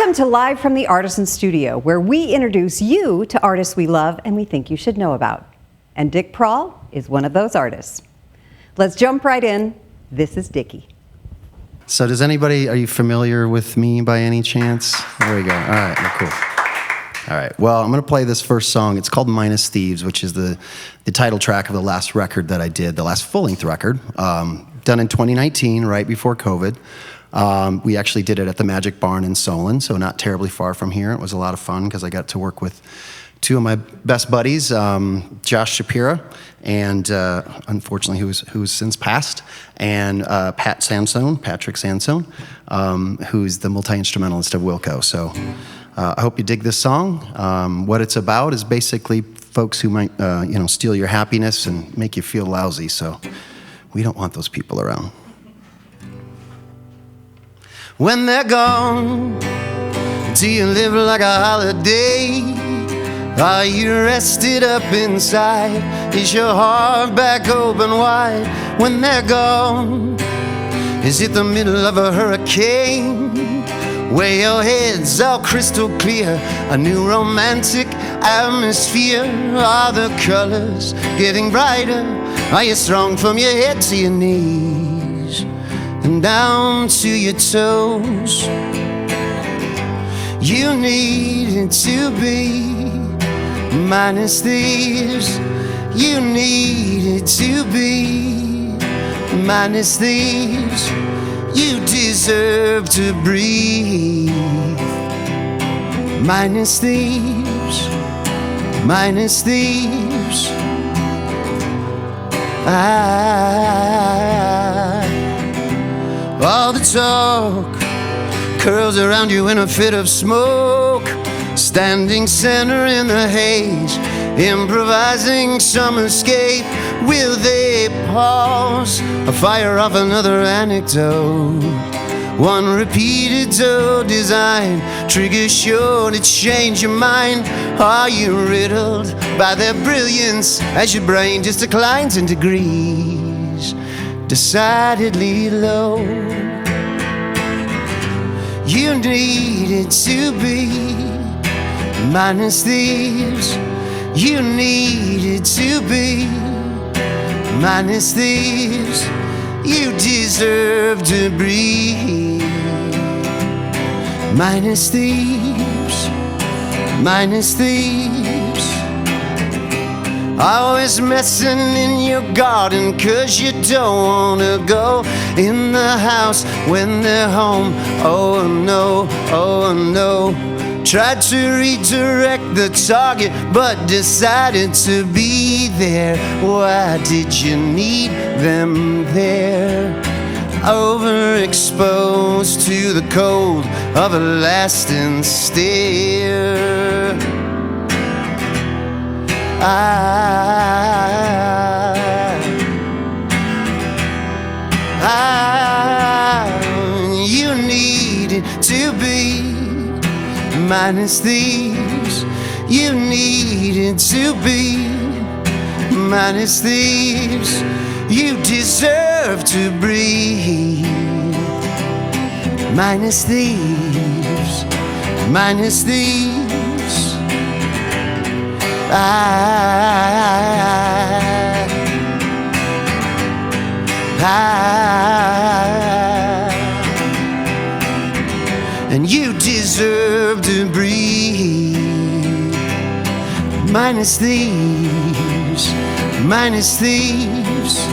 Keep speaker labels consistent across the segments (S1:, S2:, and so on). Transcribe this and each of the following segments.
S1: Welcome to Live from the Artisan Studio, where we introduce you to artists we love and we think you should know about. And Dick Prall is one of those artists. Let's jump right in. This is Dickie.
S2: So are you familiar with me by any chance? There we go. All right, well, cool. All right, well, I'm going to play this first song. It's called Thieves, which is the title track of the last record that I did, the last full-length record, done in 2019, right before COVID. We actually did it at the Magic Barn in Solon, so not terribly far from here. It was a lot of fun because I got to work with two of my best buddies, Josh Shapira, and unfortunately who's since passed, and Patrick Sansone, who's the multi-instrumentalist of Wilco. So I hope you dig this song. What it's about is basically folks who might steal your happiness and make you feel lousy, so we don't want those people around. When they're gone, do you live like a holiday? Are you rested up inside? Is your heart back open wide? When they're gone, is it the middle of a hurricane? Where your head's all crystal clear, a new romantic atmosphere? Are the colors getting brighter? Are you strong from your head to your knees and down to your toes? You needed to be minus thieves. You needed to be minus thieves. You deserve to breathe. Minus thieves, minus thieves. All the talk curls around you in a fit of smoke, standing center in the haze, improvising some escape. Will they pause or fire off another anecdote? One repeated design, trigger sure to change your mind. Are you riddled by their brilliance as your brain just declines in degrees, decidedly low? You needed to be minus thieves. You needed to be minus thieves. You deserve to breathe. Minus thieves, minus thieves. Always messing in your garden 'cause you don't wanna go in the house when they're home. Oh no, oh no. Tried to redirect the target but decided to be there. Why did you need them there? Overexposed to the cold of a lasting stare. You needed to be minus thieves. You needed to be minus thieves. You deserve to breathe. Minus thieves, minus thieves. And you deserve to breathe. Minus thieves, minus thieves.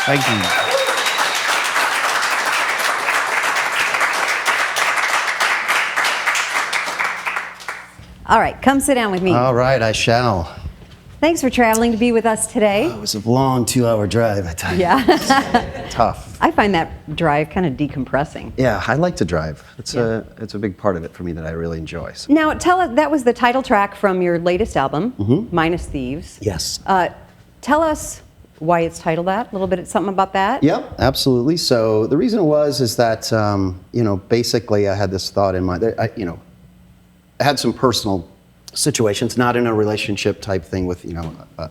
S2: Thank you.
S1: All right, come sit down with me.
S2: All right, I shall.
S1: Thanks for traveling to be with us today.
S2: It was a long 2-hour drive, I tell you.
S1: Yeah.
S2: Tough.
S1: I find that drive kind of decompressing.
S2: Yeah, I like to drive. It's a big part of it for me that I really enjoy. So.
S1: Now, tell us, that was the title track from your latest album, Minus Thieves.
S2: Yes.
S1: Tell us why it's titled that, a little bit, something about that?
S2: Yep, absolutely. So the reason is that, basically I had this thought in mind. I had some personal situations, not in a relationship type thing with,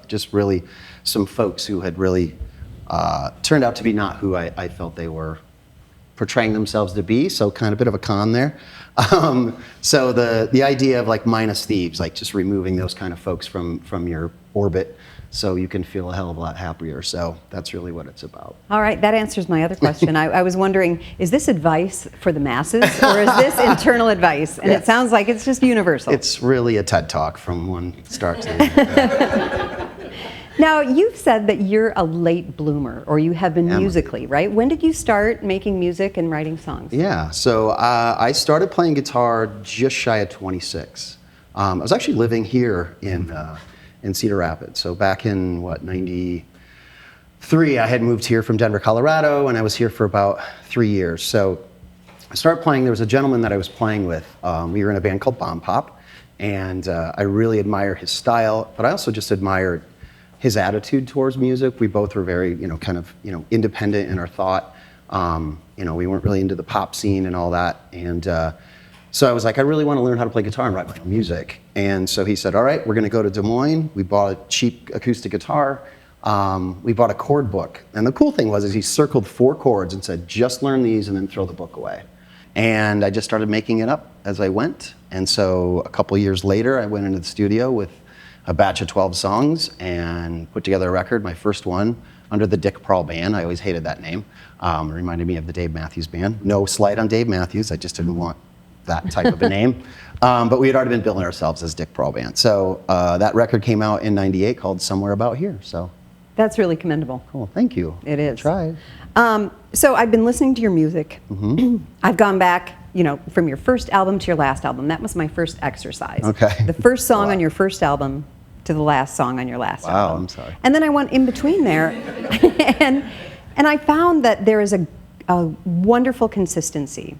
S2: just really some folks who had really turned out to be not who I felt they were portraying themselves to be, so kind of a bit of a con there. So the idea of like minus Thieves, like just removing those kind of folks from your orbit so you can feel a hell of a lot happier. So that's really what it's about.
S1: All right, that answers my other question. I was wondering, is this advice for the masses or is this internal advice? And
S2: Yes.
S1: It sounds like it's just universal.
S2: It's really a TED Talk from one start to the end.
S1: Now, you've said that you're a late bloomer, or you have been
S2: Yeah.
S1: musically, right? When did you start making music and writing songs?
S2: Yeah, so I started playing guitar just shy of 26. I was actually living here in Cedar Rapids. So back in, 93, I had moved here from Denver, Colorado, and I was here for about 3 years. So I started playing. There was a gentleman that I was playing with. We were in a band called Bomb Pop, and I really admire his style, but I also just admired his attitude towards music. We both were very, independent in our thought. We weren't really into the pop scene and all that. And so I was like, I really want to learn how to play guitar and write my own music. And so he said, all right, we're going to go to Des Moines. We bought a cheap acoustic guitar. We bought a chord book. And the cool thing was he circled 4 chords and said, just learn these and then throw the book away. And I just started making it up as I went. And so a couple years later, I went into the studio with a batch of 12 songs and put together a record, my first one, under the Dick Prall band. I always hated that name. It reminded me of the Dave Matthews Band. No slight on Dave Matthews, I just didn't want that type of a name. But we had already been billing ourselves as Dick Prall Band. So that record came out in '98 called Somewhere About Here. So
S1: That's really commendable.
S2: cool, thank you.
S1: It is.
S2: I tried.
S1: So I've been listening to your music.
S2: Mm-hmm.
S1: I've gone back, from your first album to your last album. That was my first exercise.
S2: Okay.
S1: The first song
S2: Wow.
S1: on your first album to the last song on your last
S2: Wow,
S1: album.
S2: I'm sorry.
S1: And then I went in between there, and I found that there is a wonderful consistency.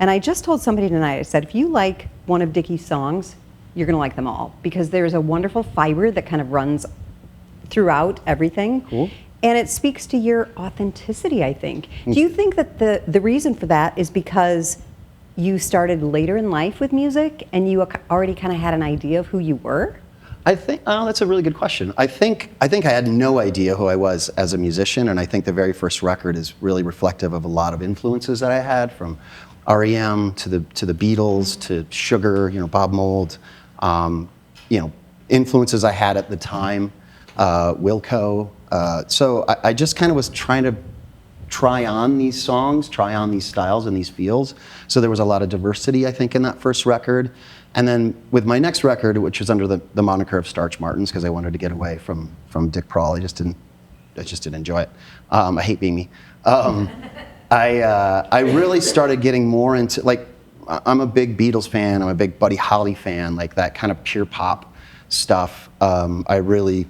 S1: And I just told somebody tonight, I said, if you like one of Dickie's songs, you're going to like them all, because there's a wonderful fiber that kind of runs throughout everything.
S2: Cool.
S1: And it speaks to your authenticity, I think. Do you think that the reason for that is because you started later in life with music and you already kind of had an idea of who you were?
S2: I think that's a really good question. I think I had no idea who I was as a musician, and I think the very first record is really reflective of a lot of influences that I had, from REM to the Beatles to Sugar, Bob Mould, influences I had at the time, Wilco. So I just kind of was trying to try on these songs, try on these styles and these feels. So there was a lot of diversity, I think, in that first record. And then with my next record, which was under the moniker of Starch Martins, because I wanted to get away from Dick Prall. I just didn't enjoy it. I hate being me. I really started getting more into, I'm a big Beatles fan. I'm a big Buddy Holly fan, like that kind of pure pop stuff. I really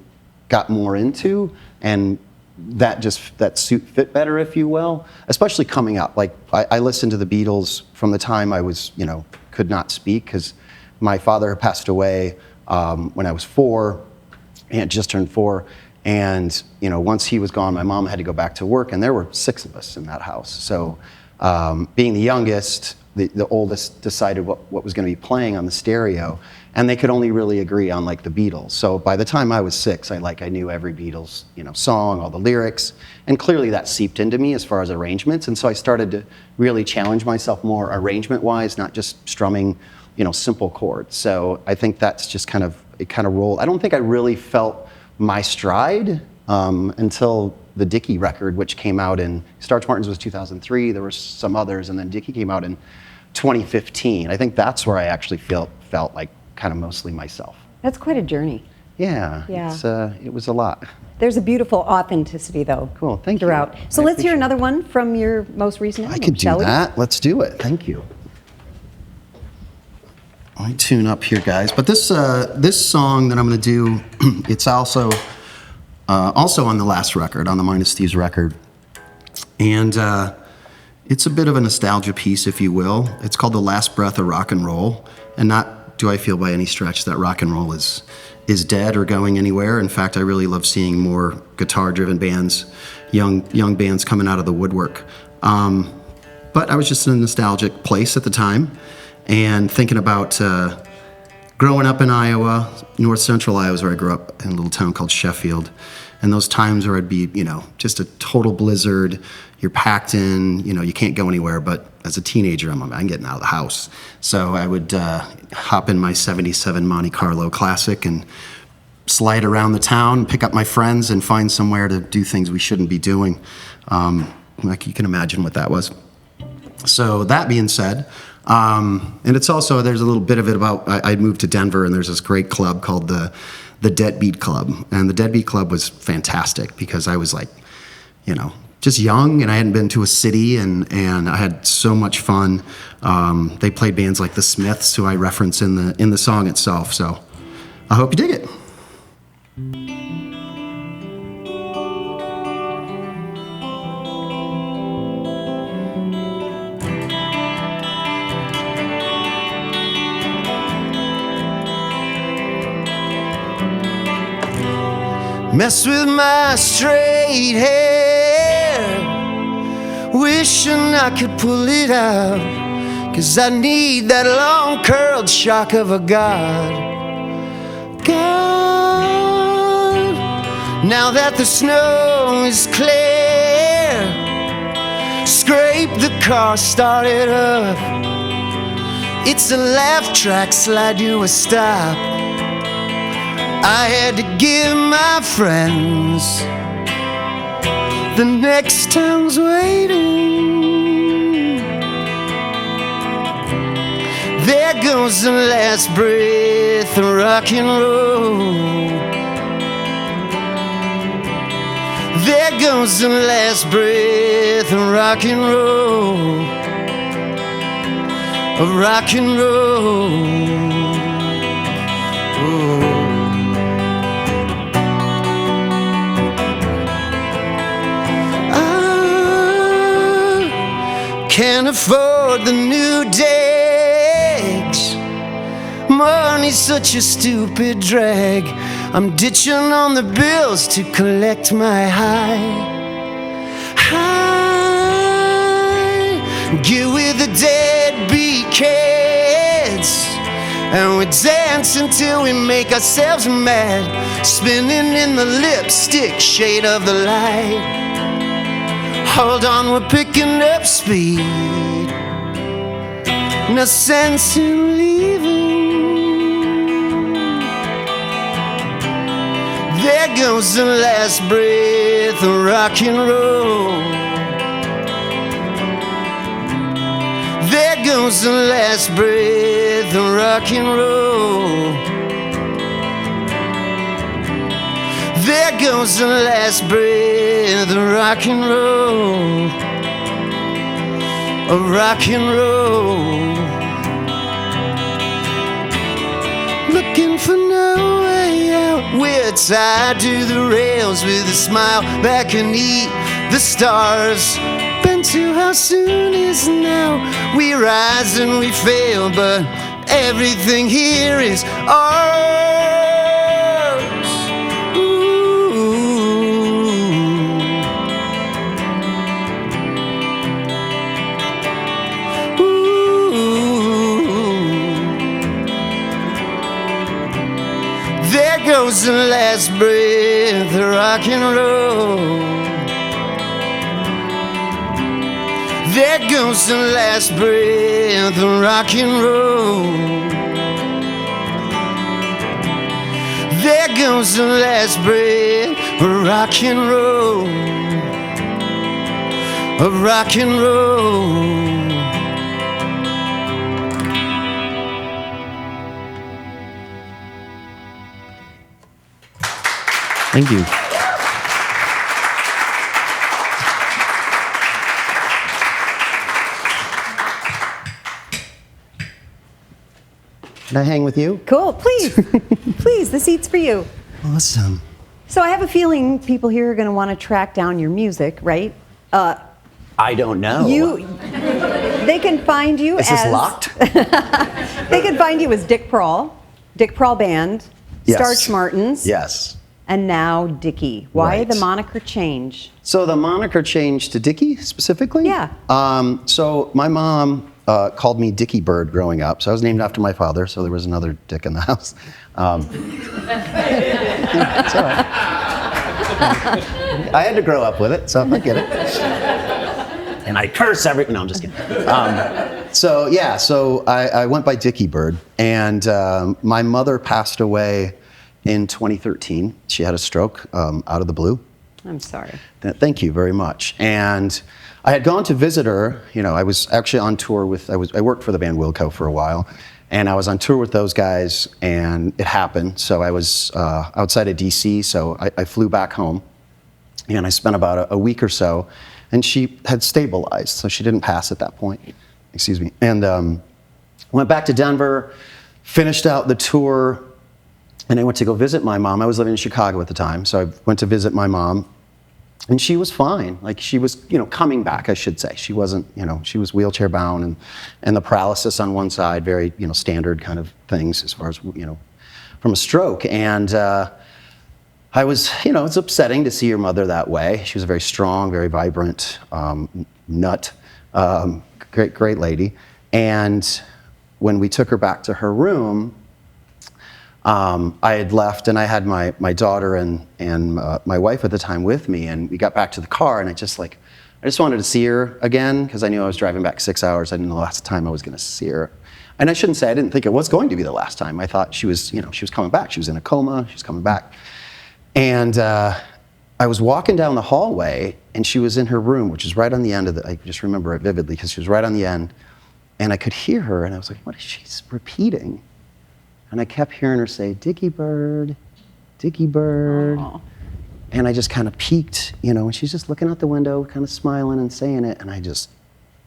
S2: got more into, and that suit fit better, if you will, especially coming up. Like I listened to the Beatles from the time I was, could not speak, because my father passed away when I was 4, and just turned 4. And once he was gone, my mom had to go back to work, and there were 6 of us in that house. So being the youngest, the oldest decided what was going to be playing on the stereo, and they could only really agree on the Beatles. So by the time I was 6, I knew every Beatles song, all the lyrics, and clearly that seeped into me as far as arrangements. And so I started to really challenge myself more arrangement-wise, not just strumming simple chords. So I think that's just kind of rolled. I don't think I really felt my stride until the Dickie record, which came out in, Starch Martins was 2003, there were some others, and then Dickie came out in 2015. I think that's where I actually felt like kind of mostly myself.
S1: That's quite a journey.
S2: Yeah. It was a lot.
S1: There's a beautiful authenticity, though.
S2: Cool, thank you.
S1: Throughout. So let's hear another one from your most recent album.
S2: I could do
S1: shall we?
S2: that. Let's do it. Thank you. Let me tune up here, guys. But this song that I'm going to do, it's also on the last record, on the Minus Thieves record. And it's a bit of a nostalgia piece, if you will. It's called The Last Breath of Rock and Roll. And not do I feel by any stretch that rock and roll is dead or going anywhere. In fact, I really love seeing more guitar-driven bands, young bands coming out of the woodwork. But I was just in a nostalgic place at the time, and thinking about growing up in Iowa, north central Iowa is where I grew up, in a little town called Sheffield. And those times where it'd be, just a total blizzard, you're packed in, you can't go anywhere. But as a teenager, I'm getting out of the house. So I would hop in my 77 Monte Carlo Classic and slide around the town, pick up my friends, and find somewhere to do things we shouldn't be doing. Like you can imagine what that was. So that being said, and it's also, there's a little bit of it about, I moved to Denver, and there's this great club called the Deadbeat Club. And the Deadbeat Club was fantastic because I was like, just young, and I hadn't been to a city, and I had so much fun. They played bands like the Smiths, who I reference in the song itself. So I hope you dig it. Mess with my straight hair, wishing I could pull it out, 'cause I need that long curled shock of a god. Now that the snow is clear, scrape the car, start it up. It's a laugh track, slide you a stop. I had to give my friends the next town's waiting. There goes the last breath of rock and roll. There goes the last breath of rock and roll. Of rock and roll. Oh. Can't afford the new decks. Money's such a stupid drag. I'm ditching on the bills to collect my high. Get with the deadbeat kids, and we dance until we make ourselves mad, spinning in the lipstick shade of the light. Hold on, we're picking up speed. No sense in leaving. There goes the last breath of rock and roll. There goes the last breath of rock and roll. There goes the last breath of rock and roll. Of rock and roll. Looking for no way out. We're tied to the rails with a smile back beneath the stars. Been to how soon is now. We rise and we fail, but everything here is ours. There goes the last breath of rock and roll. There goes the last breath of rock and roll. There goes the last breath of rock and roll. Of rock and roll. Thank you. Can I hang with you?
S1: Cool, please. Please, the seat's for you.
S2: Awesome.
S1: So I have a feeling people here are going to want to track down your music, right?
S3: I don't know.
S1: They can find you
S3: Is
S1: as...
S3: this locked?
S1: They can find you as Dick Prall, Dick Prall Band,
S3: Yes.
S1: Starch Martins,
S3: Yes.
S1: and now Dickie. Why
S3: Right.
S1: the moniker change?
S3: So the moniker changed to Dickie specifically?
S1: Yeah.
S3: So my mom
S2: called me Dickie Bird growing up. So I was named after my father, so there was another Dick in the house. It's all right. I had to grow up with it, so I get it. And I curse no, I'm just kidding. So I went by Dickie Bird, and my mother passed away in 2013. She had a stroke out of the blue.
S1: I'm sorry.
S2: Thank you very much. And I had gone to visit her. You know, I was actually on tour with, I worked for the band Wilco for a while, and I was on tour with those guys, and it happened. So I was outside of DC, so I flew back home, and I spent about a week or so, and she had stabilized, so she didn't pass at that point. Excuse me. And went back to Denver, finished out the tour, and I went to go visit my mom. I was living in Chicago at the time, so I went to visit my mom, and she was fine. Like, she was, coming back, I should say. She wasn't, she was wheelchair bound, and the paralysis on one side, very, standard kind of things as far as, from a stroke. And I was, it's upsetting to see your mother that way. She was a very strong, very vibrant nut, great lady. And when we took her back to her room, I had left, and I had my daughter and my wife at the time with me, and we got back to the car, and I just wanted to see her again, because I knew I was driving back 6 hours. I didn't know the last time I was going to see her. And I shouldn't say I didn't think it was going to be the last time. I thought she was, she was coming back. She was in a coma. She was coming back. And I was walking down the hallway, and she was in her room, which is right on the end of I just remember it vividly, because she was right on the end. And I could hear her, and I was like, what is she repeating? And I kept hearing her say, Dickie Bird, Dickie Bird. Aww. And I just kind of peeked, and she's just looking out the window, kind of smiling and saying it, and I just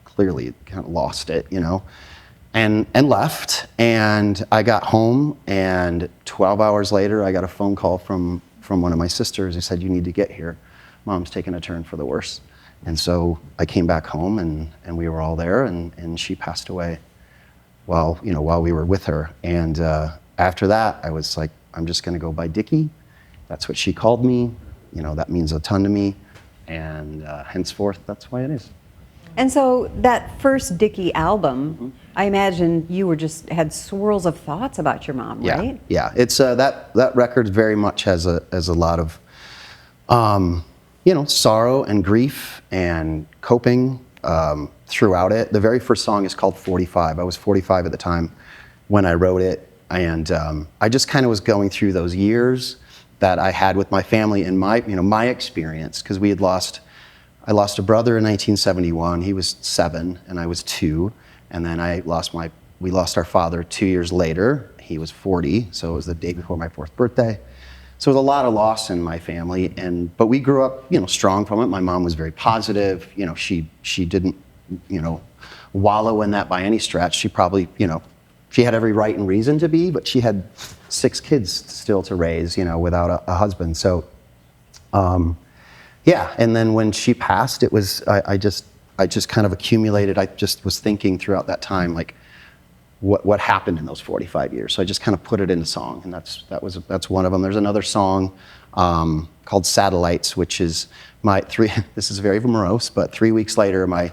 S2: clearly kind of lost it, and left. And I got home, and 12 hours later, I got a phone call from one of my sisters who said, you need to get here. Mom's taking a turn for the worse. And so I came back home, and we were all there, and she passed away while we were with her. And after that, I was like, I'm just going to go by Dickie. That's what she called me. That means a ton to me. And henceforth, that's why it is.
S1: And so that first Dickie album, I imagine you had swirls of thoughts about your mom, right?
S2: Yeah. It's that record very much has a lot of sorrow and grief and coping throughout it. The very first song is called 45. I was 45 at the time when I wrote it, and I just kind of was going through those years that I had with my family and my experience, because I lost a brother in 1971. He was 7 and I was 2, and then we lost our father 2 years later. He was 40, so it was the day before my 4th birthday. So it was a lot of loss in my family, but we grew up, strong from it. My mom was very positive. She didn't, wallow in that by any stretch. She probably, she had every right and reason to be, but she had 6 kids still to raise, without a husband. So, yeah. And then when she passed, it was, I just kind of accumulated. I just was thinking throughout that time, like, what happened in those 45 years. So I just kind of put it into song, and that's one of them. There's another song called Satellites, which is this is very morose, but 3 weeks later, my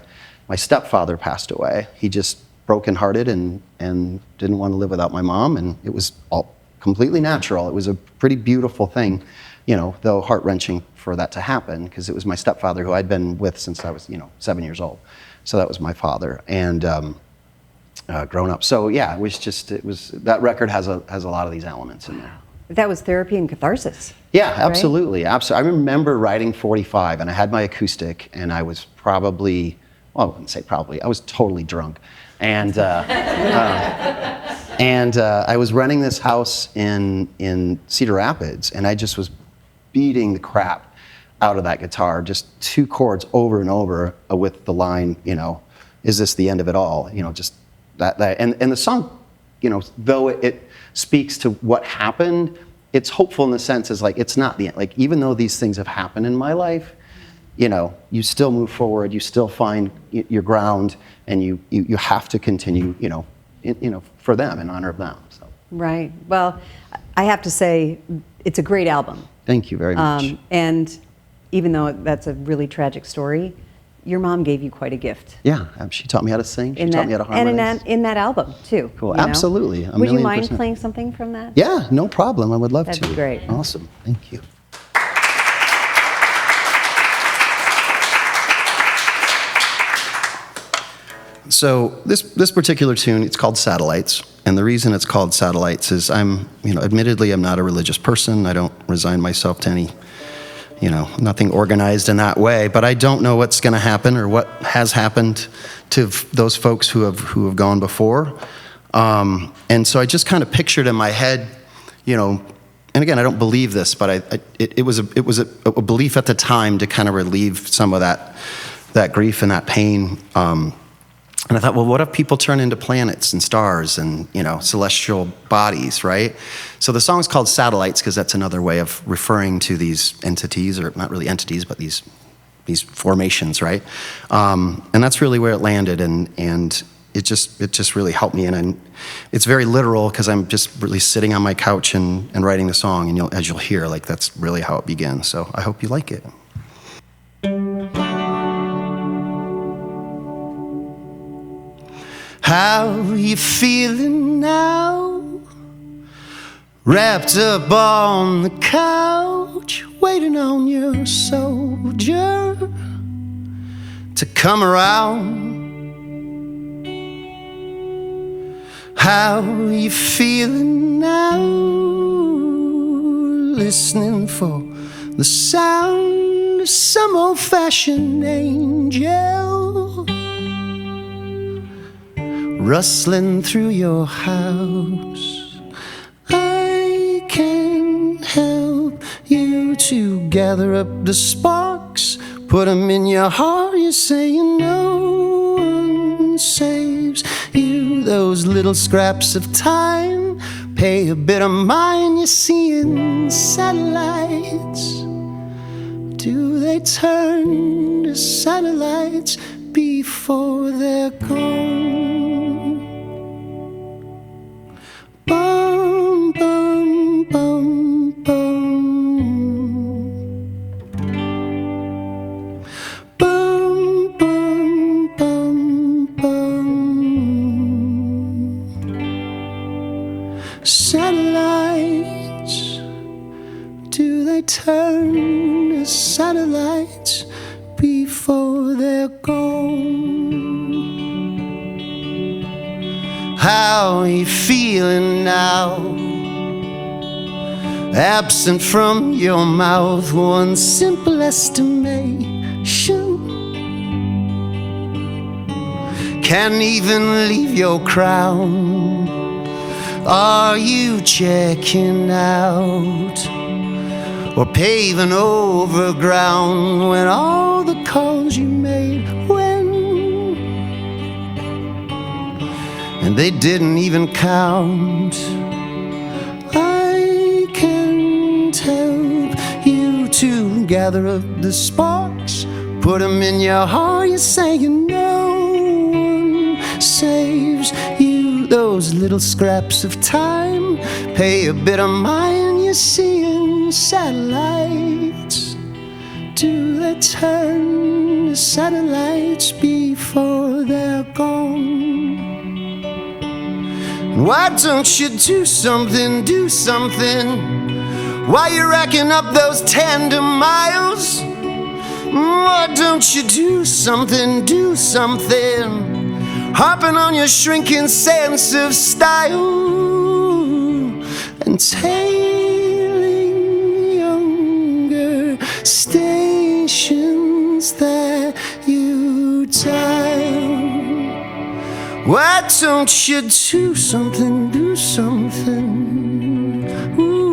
S2: stepfather passed away. He just brokenhearted and didn't want to live without my mom, and it was all completely natural. It was a pretty beautiful thing, though heart-wrenching for that to happen, because it was my stepfather who I'd been with since I was, 7 years old. So that was my father, and grown up. So yeah, it was that record has a lot of these elements in there.
S1: That was therapy and catharsis.
S2: Yeah, absolutely. Right? Absolutely. I remember writing 45, and I had my acoustic, and I was probably, well, I wouldn't say probably, I was totally drunk. And I was renting this house in Cedar Rapids, and I just was beating the crap out of that guitar, just 2 chords over and over with the line, is this the end of it all? Just that. And the song, though it speaks to what happened, it's hopeful in the sense is like, it's not the end. Like, even though these things have happened in my life, you still move forward, you still find your ground, and you have to continue, for them, in honor of them. So.
S1: Right. Well, I have to say, it's a great album.
S2: Thank you very much.
S1: And even though that's a really tragic story, your mom gave you quite a gift.
S3: Yeah, she taught me how to sing. She taught me how to harmonize.
S1: And in that album, too.
S3: Cool,
S1: you know?
S3: absolutely.
S1: Would you mind playing something from that?
S3: Yeah, no problem. I would love to.
S1: That'd be great.
S3: Awesome. Thank you. So this particular tune, it's called Satellites, and the reason it's called Satellites is admittedly I'm not a religious person. I don't resign myself to any, nothing organized in that way, but I don't know what's going to happen or what has happened to those folks who have gone before. And so I just kind of pictured in my head, and again, I don't believe this, but it was a belief at the time to kind of relieve some of that grief and that pain. And I thought, well, what if people turn into planets and stars and, celestial bodies, right? So the song's called Satellites because that's another way of referring to these entities, or not really entities, but these formations, right? And that's really where it landed, and it just really helped me. And it's very literal because I'm just really sitting on my couch and writing the song, and as you'll hear, like that's really how it begins. So I hope you like it. How you feeling now? Wrapped up on the couch, waiting on your soldier to come around. How you feeling now? Listening for the sound of some old-fashioned angel rustling through your house. I can help you to gather up the sparks, put them in your heart. You're saying no one saves you. Those little scraps of time, pay a bit of mine. You're seeing satellites. Do they turn to satellites before they're gone? Bum, bum, bum, bum. Bum, bum, bum, bum. Satellites, do they turn to satellites before they're gone? How are you feeling now? Absent from your mouth, one simple estimation. Can't even leave your crown. Are you checking out or paving over ground when all the calls you made when? And they didn't even count. I can't help you to gather up the sparks, put them in your heart. You're saying no one saves you. Those little scraps of time, pay a bit of mine. You're seeing satellites. Do they turn to satellites before they're gone? Why don't you do something, do something? Why you racking up those tandem miles? Why don't you do something, do something? Harping on your shrinking sense of style and tailing younger stations that you dial. Why don't you do something, do something? Ooh,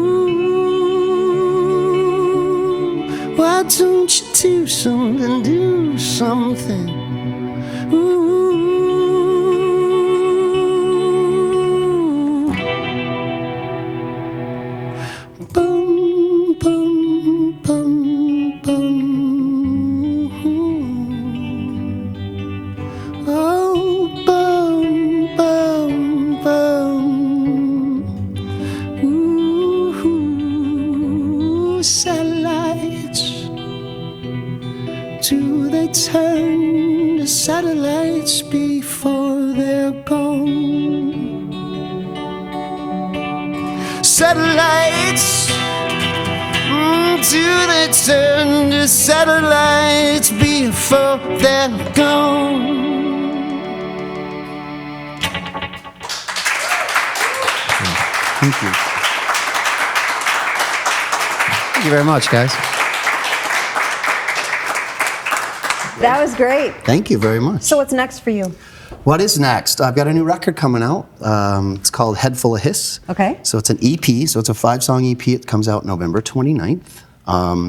S3: why don't you do something, do something? Ooh. Boom, boom, boom, boom. Oh, boom, boom, boom. Ooh, satellites. Do they turn
S2: satellites before they're gone. Satellites, do they turn to satellites before they're gone? Thank you. Thank you very much, guys.
S1: That was great.
S2: Thank you very much.
S1: So what's next for you?
S2: What is next? I've got a new record coming out. It's called Head Full of Hiss.
S1: Okay.
S2: So it's an EP, so it's a 5-song EP. It comes out November 29th.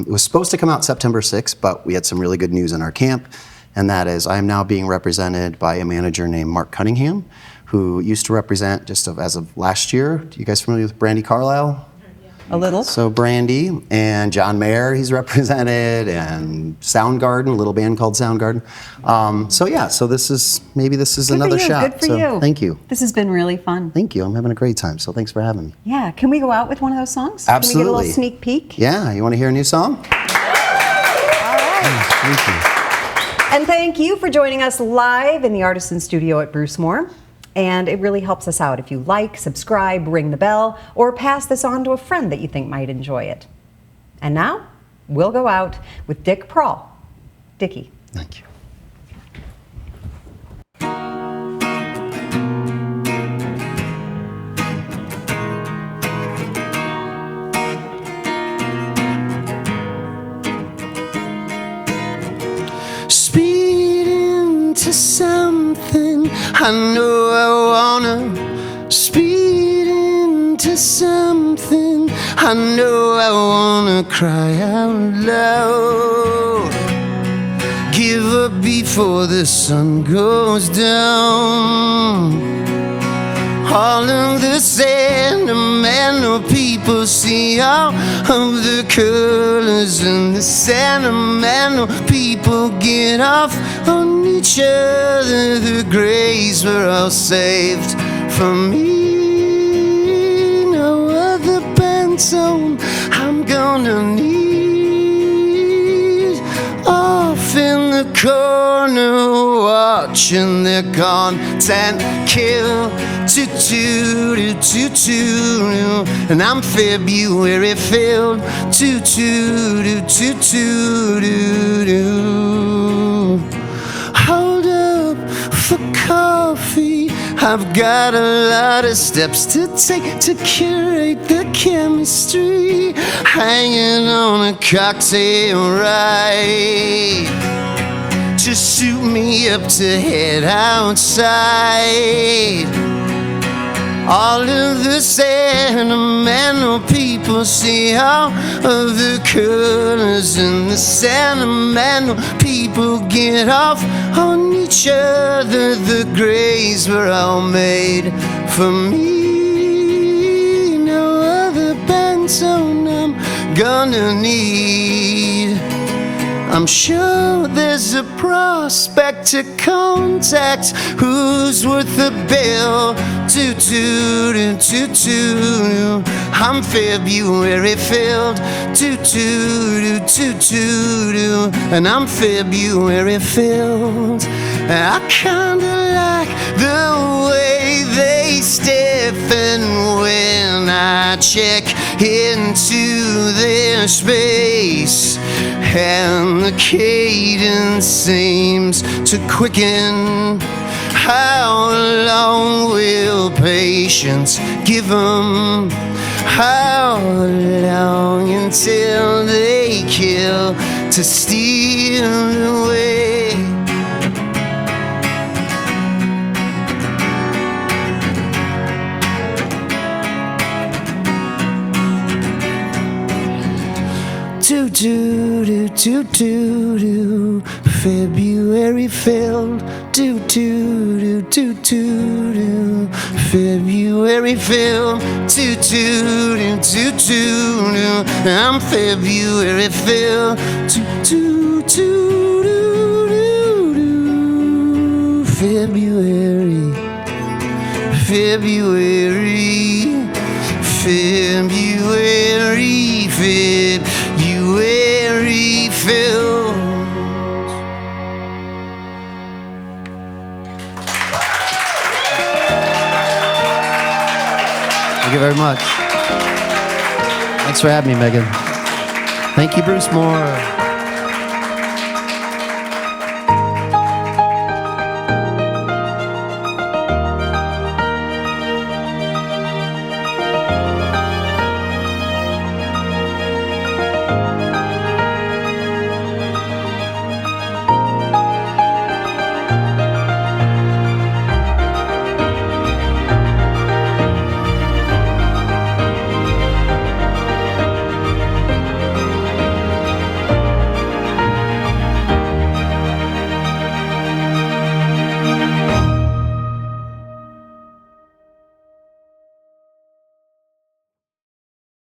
S2: It was supposed to come out September 6th, but we had some really good news in our camp, and that is I am now being represented by a manager named Mark Cunningham, who used to represent, just as of last year, you guys familiar with Brandy Carlisle?
S1: A little.
S2: So Brandy and John Mayer, he's represented, and Soundgarden, a little band called Soundgarden. So this is
S1: Good
S2: another
S1: for you.
S2: shot.
S1: Good for
S2: So
S1: you.
S2: thank you.
S1: This has been really fun.
S2: Thank you. I'm having a great time. So thanks for having me.
S1: Yeah. Can we go out with one of those songs?
S2: Absolutely.
S1: Can we get a little sneak peek?
S2: Yeah. You want to hear a new song?
S1: All right.
S2: Thank you.
S1: And thank you for joining us live in the Artisan Studio at Brucemore. And it really helps us out if you like, subscribe, ring the bell, or pass this on to a friend that you think might enjoy it. And now, we'll go out with Dick Prall. Dickie.
S2: Thank you. Speed into something I know I wanna. Speed into something I know I wanna cry out loud. Give up before the sun goes down. All of the sentimental people see all of the colors, and the sentimental people get off on each other. The grays were all saved for me. No other benzone I'm gonna need. Off in the corner watching their content kill. And I'm February filled. Hold up for coffee. I've got a lot of steps to take to curate the chemistry. Hanging on a cocktail ride. Just suit me up to head outside. All of the sentimental people see all of the colors, and the sentimental people get off on each other. The grays were all made for me. No other benzone I'm gonna need. I'm sure there's a prospect to contact who's worth a bill. I'm February filled. And I'm February filled. And I kinda like the way they stiffen when I check into their space. And the cadence seems to quicken. How long will patience give them? How long until they kill to steal away? February filled. February filled. I'm February filled. February. February filled.
S3: much. Thanks for having me, Megan. Thank you, Brucemore.